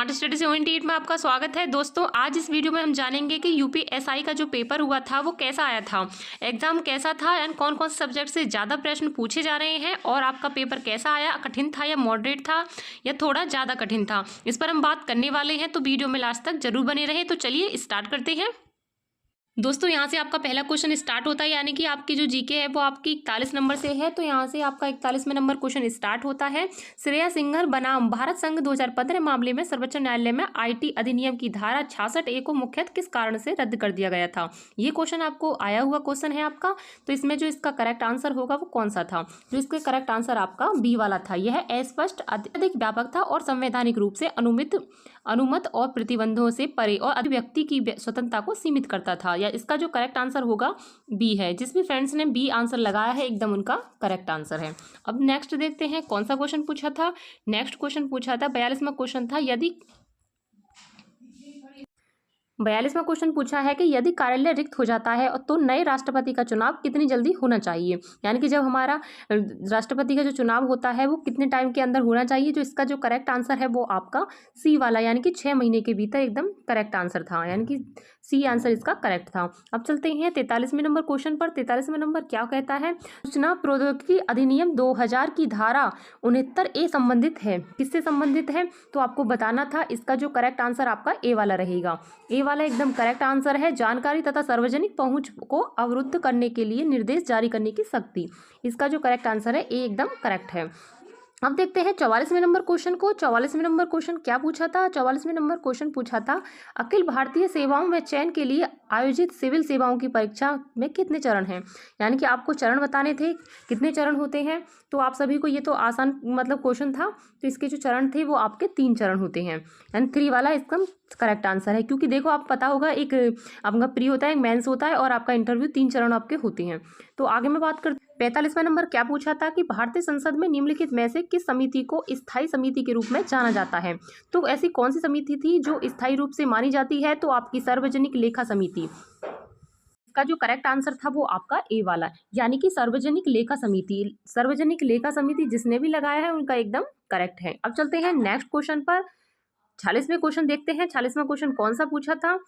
Smart study 78 में आपका स्वागत है। दोस्तों, आज इस वीडियो में हम जानेंगे कि यूपीएसआई का जो पेपर हुआ था वो कैसा आया था, एग्जाम कैसा था एंड कौन कौन से सब्जेक्ट से ज़्यादा प्रश्न पूछे जा रहे हैं और आपका पेपर कैसा आया, कठिन था या मॉडरेट था या थोड़ा ज़्यादा कठिन था, इस पर हम बात करने वाले हैं। तो वीडियो में लास्ट तक जरूर बने रहें। तो चलिए स्टार्ट करते हैं। दोस्तों, यहाँ से आपका पहला क्वेश्चन स्टार्ट होता है, यानी कि आपकी जो जीके है वो आपकी 41 नंबर से है। तो यहाँ से आपका 41वें नंबर क्वेश्चन स्टार्ट होता है। श्रेया सिंघल बनाम भारत संघ 2015 मामले में सर्वोच्च न्यायालय में आईटी अधिनियम की धारा 66A को मुख्यतः किस कारण से रद्द कर दिया गया था। ये क्वेश्चन आपको आया हुआ क्वेश्चन है आपका। तो इसमें जो इसका करेक्ट आंसर होगा वो कौन सा था? जो इसका करेक्ट आंसर आपका बी वाला था। यह अस्पष्ट, अत्यधिक व्यापक था और संवैधानिक रूप से अनुमत और प्रतिबंधों से परे और अभिव्यक्ति की स्वतंत्रता को सीमित करता था। या इसका जो करेक्ट आंसर होगा बी है। जिस भी फ्रेंड्स ने बी आंसर लगाया है एकदम उनका करेक्ट आंसर है। अब नेक्स्ट देखते हैं कौन सा क्वेश्चन पूछा था। नेक्स्ट क्वेश्चन पूछा था 42वां क्वेश्चन था, यदि 42वां क्वेश्चन पूछा है कि यदि कार्यालय रिक्त हो जाता है तो नए राष्ट्रपति का चुनाव कितनी जल्दी होना चाहिए। यानी कि जब हमारा राष्ट्रपति का जो चुनाव होता है वो कितने टाइम के अंदर होना चाहिए। जो इसका जो करेक्ट आंसर है वो आपका सी वाला, यानी कि 6 महीने के भीतर एकदम करेक्ट आंसर था, यानी कि सी आंसर इसका करेक्ट था। अब चलते हैं 43वें नंबर क्वेश्चन पर। 43वां नंबर क्या कहता है? सूचना प्रौद्योगिकी अधिनियम 2000 की धारा 69A संबंधित है। किससे संबंधित है? तो आपको बताना था। इसका जो करेक्ट आंसर आपका ए वाला रहेगा। ए वाला एकदम करेक्ट आंसर है। जानकारी तथा सार्वजनिक पहुंच को अवरुद्ध करने के लिए निर्देश जारी करने की शक्ति। इसका जो करेक्ट आंसर है ए एकदम करेक्ट है। अब देखते हैं 44वें नंबर क्वेश्चन को। 44वें नंबर क्वेश्चन क्या पूछा था? 44वें नंबर क्वेश्चन पूछा था, अखिल भारतीय सेवाओं में चयन के लिए आयोजित सिविल सेवाओं की परीक्षा में कितने चरण हैं। यानी कि आपको चरण बताने थे, कितने चरण होते हैं। तो आप सभी को ये तो आसान मतलब क्वेश्चन था। तो इसके जो चरण थे वो आपके 3 चरण होते हैं, यानी 3 वाला इसका करेक्ट आंसर है। क्योंकि देखो, आप पता होगा, एक आपका प्री होता है, एक मेंस होता है और आपका इंटरव्यू, 3 चरण आपके होते हैं। तो आगे मैं बात करती हूँ। 45वां नंबर क्या पूछा था कि भारतीय संसद में निम्नलिखित में से किस समिति को स्थायी समिति के रूप में जाना जाता है। तो ऐसी कौन सी समिति थी जो स्थायी रूप से मानी जाती है? तो आपकी सार्वजनिक लेखा समिति। का जो करेक्ट आंसर था वो आपका ए वाला, यानी कि सार्वजनिक लेखा समिति। सार्वजनिक लेखा समिति जिसने भी लगाया है उनका एकदम करेक्ट है। अब चलते हैं नेक्स्ट क्वेश्चन पर। 46वें क्वेश्चन देखते हैं। 46वां क्वेश्चन कौन सा पूछा था?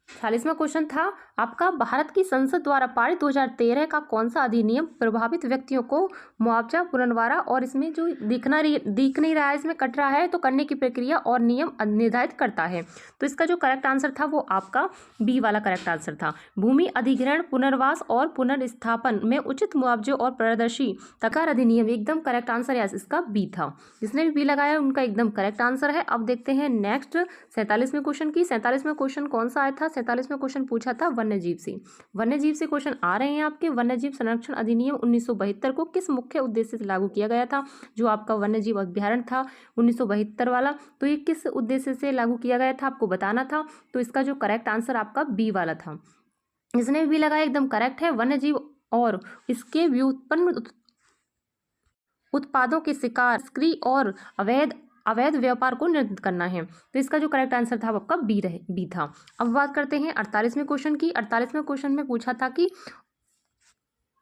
46वां क्वेश्चन था आपका, भारत की संसद द्वारा पारित 2013 का कौन सा अधिनियम प्रभावित व्यक्तियों को मुआवजा, पुनर्वारा, और इसमें जो दिख नहीं रहा है, इसमें कट रहा है, तो करने की प्रक्रिया और नियम निर्धारित करता है। तो इसका जो करेक्ट आंसर था वो आपका बी वाला करेक्ट आंसर था। भूमि अधिग्रहण, पुनर्वास और पुनर्स्थापन में उचित मुआवजे और पारदर्शी तकार अधिनियम एकदम करेक्ट आंसर है, इसका बी था। जिसने भी बी लगाया उनका एकदम करेक्ट आंसर है। अब देखते हैं नेक्स्ट 47वें क्वेश्चन की। 47वां क्वेश्चन कौन सा आया था? 47वां क्वेश्चन पूछा था वन्यजीव से। वन्यजीव से क्वेश्चन आ रहे हैं आपके। वन्यजीव संरक्षण अधिनियम 1972 को किस मुख्य उद्देश्य से लागू किया गया था? जो आपका वन्यजीव अभ्यारण्य था 1972 वाला, तो ये किस उद्देश्य से लागू किया गया था आपको बताना था। तो इसका जो करेक्ट आंसर आपका बी वाला था। इसने भी लगाया एकदम करेक्ट है। वन्यजीव और इसके व्युत्पन्न उत्पादों के शिकार, तस्करी और अवैध व्यापार को नियंत्रित करना है। तो इसका जो करेक्ट आंसर था वो आपका बी था। अब बात करते हैं 48वें क्वेश्चन की। 48वें क्वेश्चन में पूछा था कि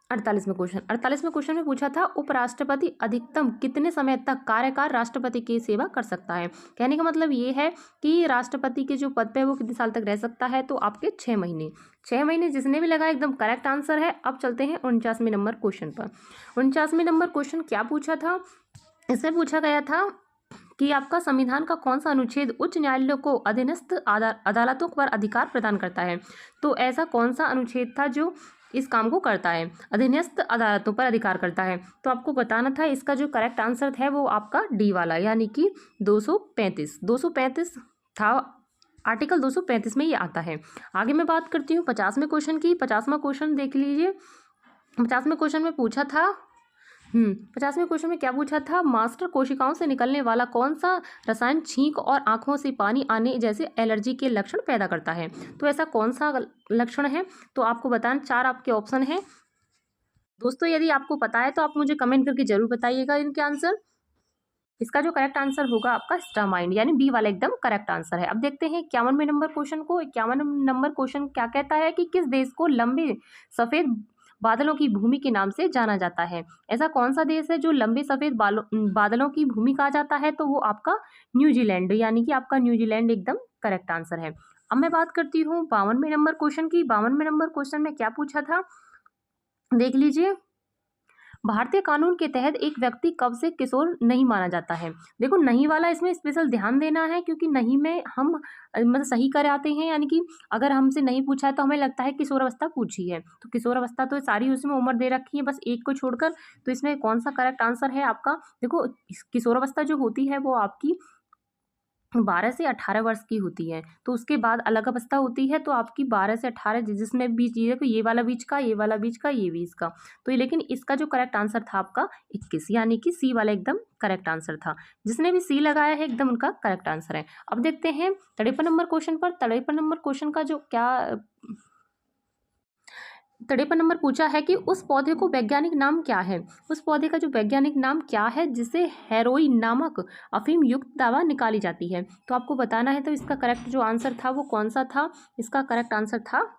48वें क्वेश्चन में पूछा था, उपराष्ट्रपति अधिकतम कितने समय तक कार्यकाल राष्ट्रपति की सेवा कर सकता है। कहने का मतलब ये है कि राष्ट्रपति के जो पद पे वो कितने साल तक रह सकता है। तो आपके 6 महीने। 6 महीने जिसने भी लगाया एकदम करेक्ट आंसर है। अब चलते हैं 49वें नंबर क्वेश्चन पर। 49वें नंबर क्वेश्चन क्या पूछा था? इसमें पूछा गया था कि आपका संविधान का कौन सा अनुच्छेद उच्च न्यायालयों को अधीनस्थ अदालतों पर अधिकार प्रदान करता है। तो ऐसा कौन सा अनुच्छेद था जो इस काम को करता है, अधीनस्थ अदालतों पर अधिकार करता है। तो आपको बताना था। इसका जो करेक्ट आंसर है वो आपका डी वाला, यानी कि 235 था। आर्टिकल 235 में ये आता है। आगे मैं बात करती हूँ 50वें क्वेश्चन की। 50वां क्वेश्चन देख लीजिए। 50वें क्वेश्चन में पूछा था 50वें क्वेश्चन में क्या पूछा था? मास्टर कोशिकाओं से निकलने वाला कौन सा रसायन छींक और आंखों से पानी आने जैसे एलर्जी के लक्षण पैदा करता है। तो ऐसा कौन सा लक्षण है? तो आपको बताना। 4 आपके ऑप्शन है। दोस्तों, यदि आपको पता है तो आप मुझे कमेंट करके जरूर बताइएगा इनके आंसर। इसका जो करेक्ट आंसर होगा आपका स्टामाइन, यानी बी वाला एकदम करेक्ट आंसर है। अब देखते हैं 51वें नंबर क्वेश्चन को। 51 नंबर क्वेश्चन क्या कहता है कि किस देश को लंबे सफेद बादलों की भूमि के नाम से जाना जाता है? ऐसा कौन सा देश है जो लंबे सफेद बादलों की भूमि कहा जाता है? तो वो आपका न्यूजीलैंड, यानी कि आपका न्यूजीलैंड एकदम करेक्ट आंसर है। अब मैं बात करती हूँ 52वें नंबर क्वेश्चन की। 52वें नंबर क्वेश्चन में क्या पूछा था, देख लीजिए। भारतीय कानून के तहत एक व्यक्ति कब से किशोर नहीं माना जाता है? देखो, नहीं वाला इसमें स्पेशल ध्यान देना है, क्योंकि नहीं में हम मतलब सही कराते हैं, यानी कि अगर हमसे नहीं पूछा है तो हमें लगता है किशोर अवस्था पूछी है, तो किशोर अवस्था तो सारी उसमें उम्र दे रखी है, बस एक को छोड़कर। तो इसमें कौन सा करेक्ट आंसर है आपका? देखो, किशोर अवस्था जो होती है वो आपकी 12 से 18 वर्ष की होती है, तो उसके बाद अलग अवस्था होती है, तो आपकी 12 से 18 जिसमें बीच ये ये वाला बीच का, ये वाला बीच का, ये बीच का। तो ये, लेकिन इसका जो करेक्ट आंसर था आपका 21, यानी कि सी वाला एकदम करेक्ट आंसर था। जिसने भी सी लगाया है एकदम उनका करेक्ट आंसर है। अब देखते हैं 53 नंबर क्वेश्चन पर। 53 नंबर क्वेश्चन का जो क्या 53 नंबर पूछा है कि उस पौधे को वैज्ञानिक नाम क्या है? उस पौधे का जो वैज्ञानिक नाम क्या है जिसे हेरोइन नामक अफीम युक्त दवा निकाली जाती है? तो आपको बताना है। तो इसका करेक्ट जो आंसर था वो कौन सा था? इसका करेक्ट आंसर था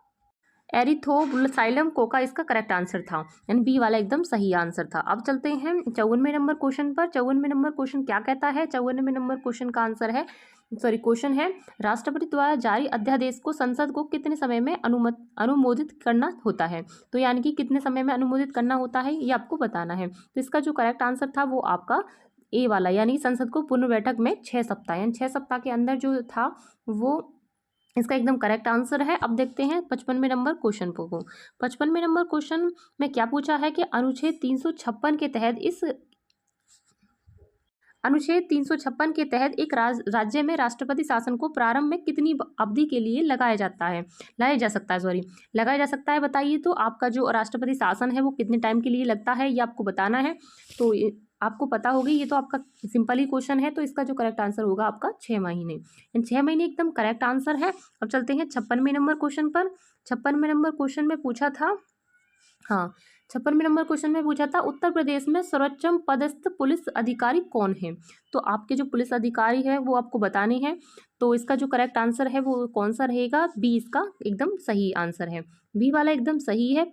एरिथ्रोब्यूटाइलम कोका, इसका करेक्ट आंसर था, यानी बी वाला एकदम सही आंसर था। अब चलते हैं 54वें नंबर क्वेश्चन पर। 54वें नंबर क्वेश्चन क्या कहता है? 54वें नंबर क्वेश्चन का आंसर है, सॉरी क्वेश्चन है, राष्ट्रपति द्वारा जारी अध्यादेश को संसद को कितने समय में अनुमोदित करना होता है? तो यानी कि कितने समय में अनुमोदित करना होता है, ये आपको बताना है। तो इसका जो करेक्ट आंसर था वो आपका ए वाला, यानी संसद को पूर्ण बैठक में 6 सप्ताह, यानी 6 सप्ताह के अंदर जो था वो इसका एकदम करेक्ट आंसर है। अब देखते हैं 55वें नंबर क्वेश्चन को। 55वें नंबर क्वेश्चन में क्या पूछा है कि अनुच्छेद 356 के तहत अनुच्छेद 356 के तहत एक राज्य में राष्ट्रपति शासन को प्रारंभ में कितनी अवधि के लिए लगाया जा सकता है, लगाया जा सकता है, बताइए। तो आपका जो राष्ट्रपति शासन है वो कितने टाइम के लिए लगता है, ये आपको बताना है। तो आपको पता होगी, ये तो आपका सिंपल ही क्वेश्चन है। तो इसका जो करेक्ट आंसर होगा आपका 6 महीने, इन 6 महीने एकदम करेक्ट आंसर है। अब चलते हैं 56वें नंबर क्वेश्चन पर। 56वें नंबर क्वेश्चन में पूछा था, हाँ, 56वें नंबर क्वेश्चन में पूछा था, उत्तर प्रदेश में सर्वोच्च पदस्थ पुलिस अधिकारी कौन है? तो आपके जो पुलिस अधिकारी है वो आपको बताने हैं। तो इसका जो करेक्ट आंसर है वो कौन सा रहेगा? बी इसका एकदम सही आंसर है, बी वाला एकदम सही है,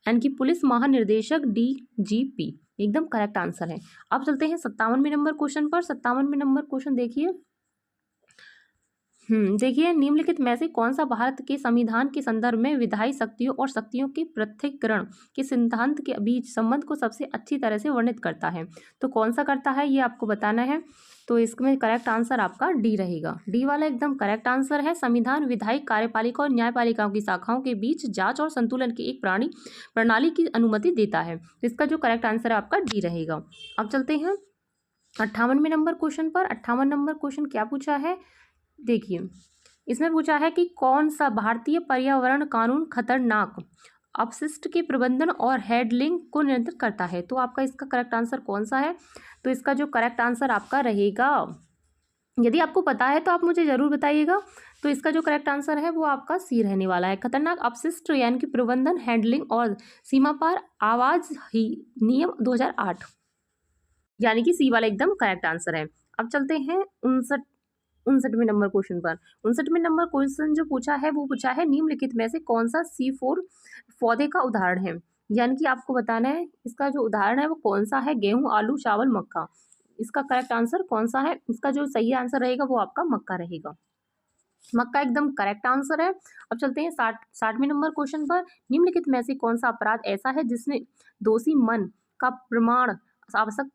यानी कि पुलिस महानिर्देशक DGP एकदम करेक्ट आंसर है। अब चलते हैं 57वें नंबर क्वेश्चन पर। 57वें नंबर क्वेश्चन देखिए, देखिए, निम्नलिखित में से कौन सा भारत के संविधान के संदर्भ में विधायी शक्तियों और शक्तियों के पृथक्करण के सिद्धांत के बीच संबंध को सबसे अच्छी तरह से वर्णित करता है? तो कौन सा करता है ये आपको बताना है। तो इसमें करेक्ट आंसर आपका डी रहेगा, डी वाला एकदम करेक्ट आंसर है। संविधान विधायी, कार्यपालिका और न्यायपालिकाओं की शाखाओं के बीच जांच और संतुलन की एक प्रणाली की अनुमति देता है। तो इसका जो करेक्ट आंसर है आपका डी रहेगा। अब चलते हैं 58वें नंबर क्वेश्चन पर। 58 नंबर क्वेश्चन क्या पूछा है, देखिए, इसमें पूछा है कि कौन सा भारतीय पर्यावरण कानून खतरनाक अपशिष्ट के प्रबंधन और हैंडलिंग को नियंत्रित करता है? तो आपका इसका करेक्ट आंसर कौन सा है? तो इसका जो करेक्ट आंसर आपका रहेगा, यदि आपको पता है तो आप मुझे जरूर बताइएगा। तो इसका जो करेक्ट आंसर है वो आपका सी रहने वाला है, खतरनाक अपशिष्ट यानी कि प्रबंधन, हैंडलिंग और सीमा पार आवाज ही नियम 2008, यानी कि सी वाला एकदम करेक्ट आंसर है। अब चलते हैं 59वें नंबर क्वेश्चन पर। 59वें नंबर क्वेश्चन जो पूछा है वो पूछा है, निम्नलिखित में से कौन सा C4 पौधे का उदाहरण है? यानी कि आपको बताना है इसका जो उदाहरण है वो कौन सा है, गेहूं, आलू, चावल, मक्का। इसका करेक्ट आंसर कौन सा है? इसका जो सही आंसर रहेगा वो आपका मक्का रहेगा, मक्का एकदम करेक्ट आंसर है। अब चलते हैं 60वें नंबर क्वेश्चन पर। निम्नलिखित में से कौन सा अपराध ऐसा है जिसमें दोषी मन का प्रमाण आवश्यक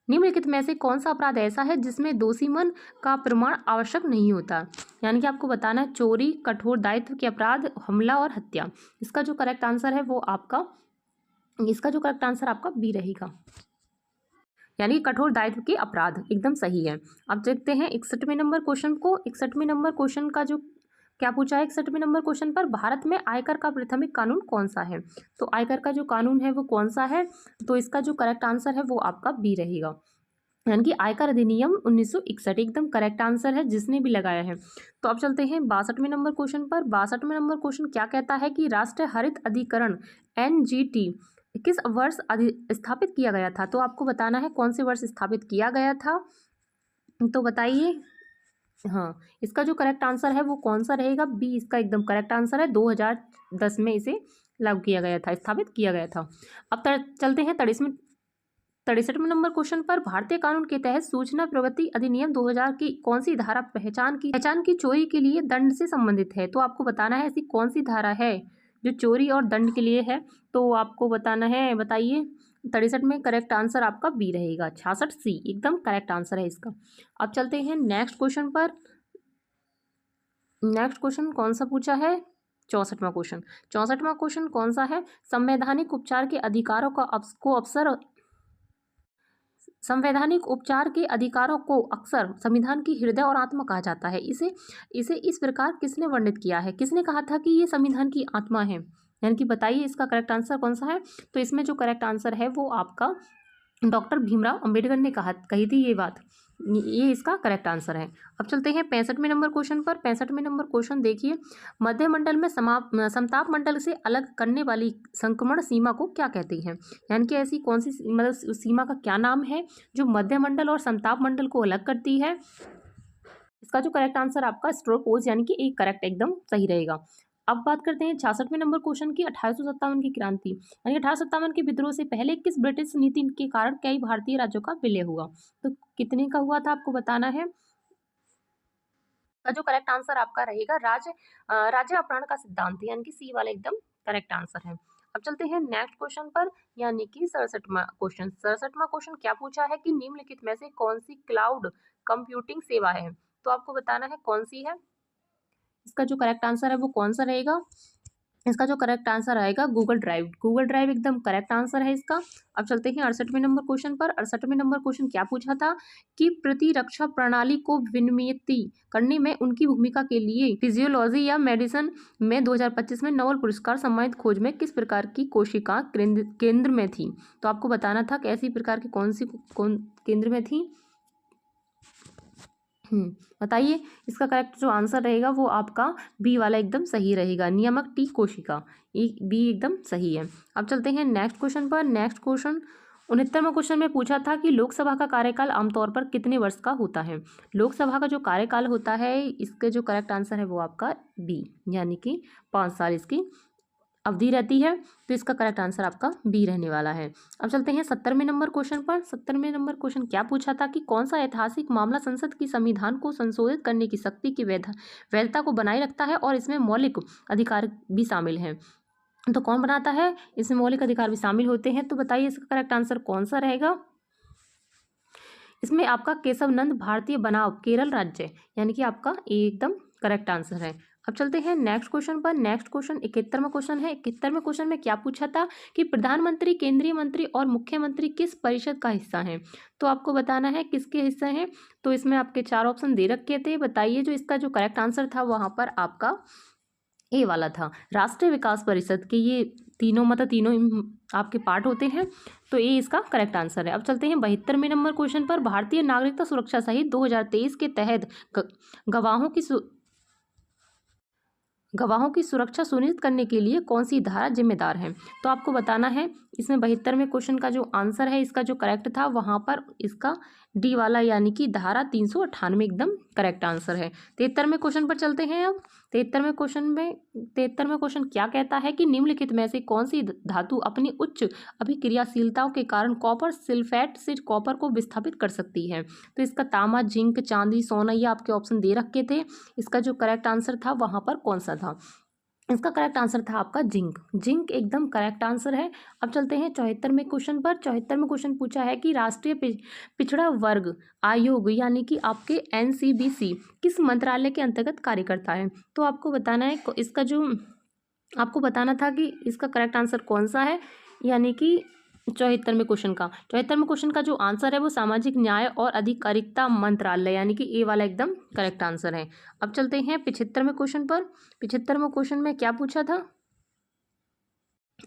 निम्नलिखित में से कौन सा अपराध ऐसा है जिसमें दोषी मन का प्रमाण आवश्यक नहीं होता? यानी कि आपको बताना है चोरी, कठोर दायित्व के अपराध, हमला और हत्या। इसका जो करेक्ट आंसर है वो आपका, इसका जो करेक्ट आंसर आपका बी रहेगा, यानी कठोर दायित्व के अपराध एकदम सही है। अब देखते हैं 61वें नंबर क्वेश्चन को। 61वें नंबर क्वेश्चन का जो क्या पूछा है, 61वें नंबर क्वेश्चन पर, भारत में आयकर का प्राथमिक कानून कौन सा है? तो आयकर का जो कानून है वो कौन सा है? तो इसका जो करेक्ट आंसर है वो आपका बी रहेगा, यानी कि आयकर अधिनियम 1961 एकदम करेक्ट आंसर है जिसने भी लगाया है। तो अब चलते हैं 62वें नंबर क्वेश्चन पर। 62वें नंबर क्वेश्चन क्या कहता है कि राष्ट्रीय हरित अधिकरण NGT किस वर्ष स्थापित किया गया था? तो आपको बताना है कौन से वर्ष स्थापित किया गया था, तो बताइए। हाँ, इसका जो करेक्ट आंसर है वो कौन सा रहेगा? बी इसका एकदम करेक्ट आंसर है, 2010 में इसे लागू किया गया था, स्थापित किया गया था। अब चलते हैं 63वें नंबर क्वेश्चन पर। भारतीय कानून के तहत सूचना प्रगति अधिनियम 2000 की कौन सी धारा पहचान की चोरी के लिए दंड से संबंधित है? तो आपको बताना है ऐसी कौन सी धारा है जो चोरी और दंड के लिए है। तो आपको बताना है, बताइए। 63 में करेक्ट आंसर आपका बी रहेगा, 66C एकदम करेक्ट आंसर है इसका। अब चलते हैं नेक्स्ट क्वेश्चन पर। नेक्स्ट क्वेश्चन कौन सा पूछा है? 64वां क्वेश्चन। 64वां क्वेश्चन कौन सा है? संवैधानिक उपचार के अधिकारों को अक्सर संविधान की हृदय और आत्मा कहा जाता है। इसे इस प्रकार किसने वर्णित किया है? किसने कहा था कि ये संविधान की आत्मा है? यानी कि बताइए इसका करेक्ट आंसर कौन सा है। तो इसमें जो करेक्ट आंसर है वो आपका डॉक्टर भीमराव अंबेडकर ने कही थी ये बात। ये इसका करेक्ट आंसर है। अब चलते हैं 65वें नंबर क्वेश्चन पर। 65वें नंबर क्वेश्चन देखिए, मध्य मंडल में समताप मंडल से अलग करने वाली संक्रमण सीमा को क्या कहते हैं? यानी कि ऐसी कौन सी मतलब उस सीमा का क्या नाम है जो मध्य मंडल और समताप मंडल को अलग करती है? इसका जो करेक्ट आंसर आपका स्ट्रोपोज यानी कि एक करेक्ट एकदम सही रहेगा। अब बात करते हैं 66वें नंबर क्वेश्चन की। 1857 की क्रांति यानी 1857 के विद्रोह से पहले किस ब्रिटिश नीति के कारण कई भारतीय राज्यों का विलय हुआ? तो कितने का हुआ था आपको बताना है। जो करेक्ट आंसर आपका रहेगा राज्य अपहरण का सिद्धांत यानी कि सी वाला एकदम करेक्ट आंसर है। अब चलते हैं नेक्स्ट क्वेश्चन पर यानी कि 67वां क्वेश्चन। 67वां क्वेश्चन क्या पूछा है कि निम्नलिखित में से कौन सी क्लाउड कंप्यूटिंग सेवा है? तो आपको बताना है कौन सी है। इसका जो करेक्ट आंसर है वो कौन सा रहेगा? इसका जो करेक्ट आंसर आएगा गूगल ड्राइव। गूगल ड्राइव एकदम करेक्ट आंसर है इसका। अब चलते हैं 68वें नंबर क्वेश्चन पर। 68वें नंबर क्वेश्चन क्या पूछा था कि प्रतिरक्षा प्रणाली को विनियमित करने में उनकी भूमिका के लिए फिजियोलॉजी या मेडिसिन में 2025 में नोबेल पुरस्कार सम्मानित खोज में किस प्रकार की कोशिका केंद्र में थी? तो आपको बताना था कि ऐसी प्रकार की कौन केंद्र में थी। बताइए इसका करेक्ट जो आंसर रहेगा वो आपका बी वाला एकदम सही रहेगा, नियामक टी कोशिका। बी एकदम सही है। अब चलते हैं नेक्स्ट क्वेश्चन पर। नेक्स्ट क्वेश्चन 69वां क्वेश्चन में पूछा था कि लोकसभा का कार्यकाल आमतौर पर कितने वर्ष का होता है? लोकसभा का जो कार्यकाल होता है इसके जो करेक्ट आंसर है वो आपका बी यानी कि 5 साल इसकी अवधि रहती है। तो इसका करेक्ट आंसर आपका बी रहने वाला है। अब चलते हैं 70वें नंबर क्वेश्चन पर। 70वें नंबर क्वेश्चन क्या पूछा था कि कौन सा ऐतिहासिक मामला संसद की संविधान को संशोधित करने की शक्ति की वैधता को बनाए रखता है और इसमें मौलिक अधिकार भी शामिल हैं? तो कौन बनाता है? इसमें मौलिक अधिकार भी शामिल होते हैं। तो बताइए इसका करेक्ट आंसर कौन सा रहेगा। इसमें आपका केशव नंद भारतीय बनाम केरल राज्य यानी कि आपका एकदम करेक्ट आंसर है। अब चलते हैं नेक्स्ट क्वेश्चन पर। नेक्स्ट क्वेश्चन 71वां क्वेश्चन है। 71वें क्वेश्चन में क्या पूछा था कि प्रधानमंत्री, केंद्रीय मंत्री और मुख्यमंत्री किस परिषद का हिस्सा हैं? तो आपको बताना है किसके हिस्से हैं। तो इसमें आपके 4 ऑप्शन दे रखे थे। बताइए जो इसका जो करेक्ट आंसर था वहां पर आपका ए वाला था, राष्ट्रीय विकास परिषद के। ये तीनों आपके पार्ट होते हैं। तो ये इसका करेक्ट आंसर है। अब चलते हैं 72वें नंबर क्वेश्चन पर। भारतीय नागरिकता सुरक्षा सहित 2023 के तहत गवाहों की सुरक्षा सुनिश्चित करने के लिए कौन सी धारा जिम्मेदार है? तो आपको बताना है। इसमें 72वें क्वेश्चन का जो आंसर है इसका जो करेक्ट था वहां पर इसका डी वाला यानी कि धारा 398 एकदम करेक्ट आंसर है। 73वें क्वेश्चन पर चलते हैं। अब 73वें क्वेश्चन क्या कहता है कि निम्नलिखित में से कौन सी धातु अपनी उच्च अभिक्रियाशीलताओं के कारण कॉपर सल्फेट से कॉपर को विस्थापित कर सकती है? तो इसका तांबा, जिंक, चांदी, सोना, ये आपके ऑप्शन दे रखे थे। इसका जो करेक्ट आंसर था वहां पर कौन सा था? इसका करेक्ट आंसर था आपका जिंक। जिंक एकदम करेक्ट आंसर है। अब चलते हैं 74वें क्वेश्चन पर। 74वें क्वेश्चन पूछा है कि राष्ट्रीय पिछड़ा वर्ग आयोग यानी कि आपके NCBC किस मंत्रालय के अंतर्गत कार्य करता है? तो आपको बताना है इसका जो आपको बताना था कि इसका करेक्ट आंसर कौन सा है। यानी कि 74वें क्वेश्चन का जो आंसर है वो सामाजिक न्याय और अधिकारिता मंत्रालय यानी कि ए वाला एकदम करेक्ट आंसर है। अब चलते हैं 75वें क्वेश्चन पर। 75वें क्वेश्चन में क्या पूछा था।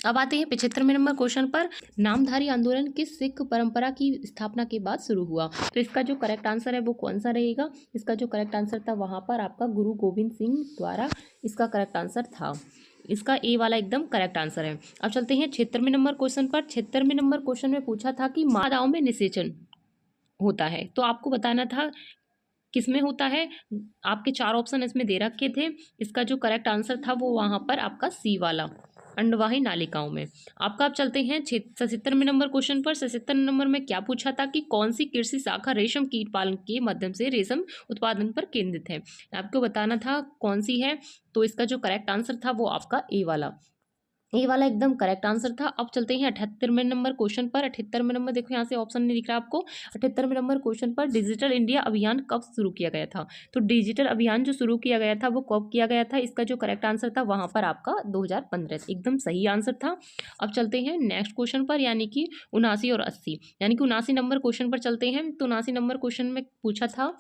अब आते हैं 75वें नंबर क्वेश्चन पर। नामधारी आंदोलन किस सिख परंपरा की स्थापना के बाद शुरू हुआ? तो इसका जो करेक्ट आंसर है वो कौन सा रहेगा? इसका जो करेक्ट आंसर था वहां पर आपका गुरु गोविंद सिंह द्वारा इसका करेक्ट आंसर था। इसका ए वाला एकदम करेक्ट आंसर है। अब चलते हैं 76वें नंबर क्वेश्चन पर। 76वें नंबर क्वेश्चन में पूछा था कि मादाओं में निषेचन होता है। तो आपको बताना था किस में होता है? आपके 4 ऑप्शन इसमें दे रखे थे, इसका जो करेक्ट आंसर था वो वहाँ पर आपका सी वाला, अंडवाही नालिकाओं में। आपका अब चलते हैं 77वें नंबर क्वेश्चन पर। 77 नंबर में क्या पूछा था कि कौन सी कृषि शाखा रेशम कीट पालन के माध्यम से रेशम उत्पादन पर केंद्रित है? आपको बताना था कौन सी है, तो इसका जो करेक्ट आंसर था वो आपका ए वाला, ये वाला एकदम करेक्ट आंसर था। अब चलते हैं 78वें नंबर क्वेश्चन पर। 78वें नंबर देखो यहाँ से ऑप्शन नहीं दिख रहा आपको। 78वें नंबर क्वेश्चन पर डिजिटल इंडिया अभियान कब शुरू किया गया था? तो डिजिटल अभियान जो शुरू किया गया था वो कब किया गया था? इसका जो करेक्ट आंसर था वहाँ पर आपका 2015, एकदम सही आंसर था। अब चलते हैं नेक्स्ट क्वेश्चन पर, यानी कि 79 और 80, यानी कि 79 नंबर क्वेश्चन पर चलते हैं। तो 79 नंबर क्वेश्चन में पूछा था,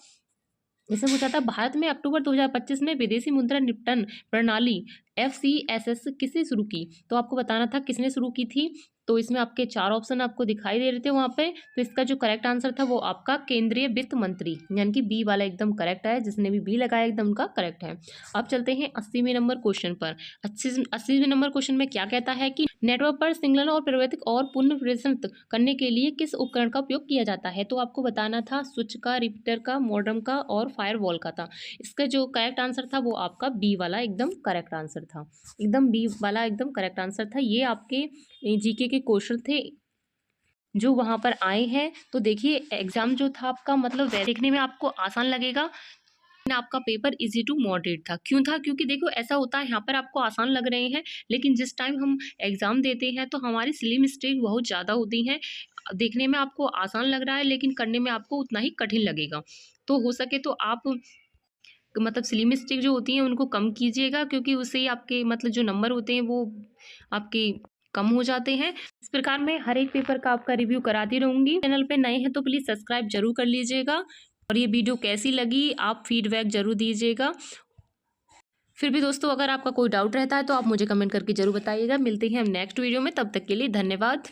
इसमें पूछा था भारत में अक्टूबर 2025 में विदेशी मुद्रा निपटन प्रणाली FCSS किसने शुरू की? तो आपको बताना था किसने शुरू की थी। तो इसमें आपके 4 ऑप्शन आपको दिखाई दे रहे थे वहाँ पे। तो इसका जो करेक्ट आंसर था वो आपका केंद्रीय वित्त मंत्री, यानी कि बी वाला एकदम करेक्ट है। जिसने भी बी लगाया एकदम उनका करेक्ट है। अब चलते हैं 80वें नंबर क्वेश्चन पर। 80वें नंबर क्वेश्चन में क्या कहता है कि नेटवर्क पर सिग्नल और परिवर्तित और पुनः प्रेषित करने के लिए किस उपकरण का उपयोग किया जाता है? तो आपको बताना था स्विच का, रिपीटर का, मॉडेम का और फायरवॉल का था। इसका जो करेक्ट आंसर था वो आपका बी वाला एकदम करेक्ट आंसर था, एकदम बी वाला एकदम करेक्ट आंसर था। ये आपके जीके के क्वेश्चन थे जो वहाँ पर आए हैं। तो देखिए एग्जाम जो था आपका, मतलब देखने में आपको आसान लगेगा, आपका पेपर इजी टू मॉडरेट था। क्यों था? क्योंकि देखो ऐसा होता है, यहाँ पर आपको आसान लग रहे हैं, लेकिन जिस टाइम हम एग्जाम देते हैं तो हमारी सिली मिस्टेक बहुत ज़्यादा होती हैं। देखने में आपको आसान लग रहा है लेकिन करने में आपको उतना ही कठिन लगेगा। तो हो सके तो आप मतलब सिली मिस्टेक जो होती हैं उनको कम कीजिएगा, क्योंकि उससे ही आपके मतलब जो नंबर होते हैं वो आपके कम हो जाते हैं। इस प्रकार मैं हर एक पेपर का आपका रिव्यू कराती रहूँगी। चैनल पे नए हैं तो प्लीज़ सब्सक्राइब जरूर कर लीजिएगा, और ये वीडियो कैसी लगी आप फीडबैक जरूर दीजिएगा। फिर भी दोस्तों अगर आपका कोई डाउट रहता है तो आप मुझे कमेंट करके जरूर बताइएगा। मिलते हैं हम नेक्स्ट वीडियो में, तब तक के लिए धन्यवाद।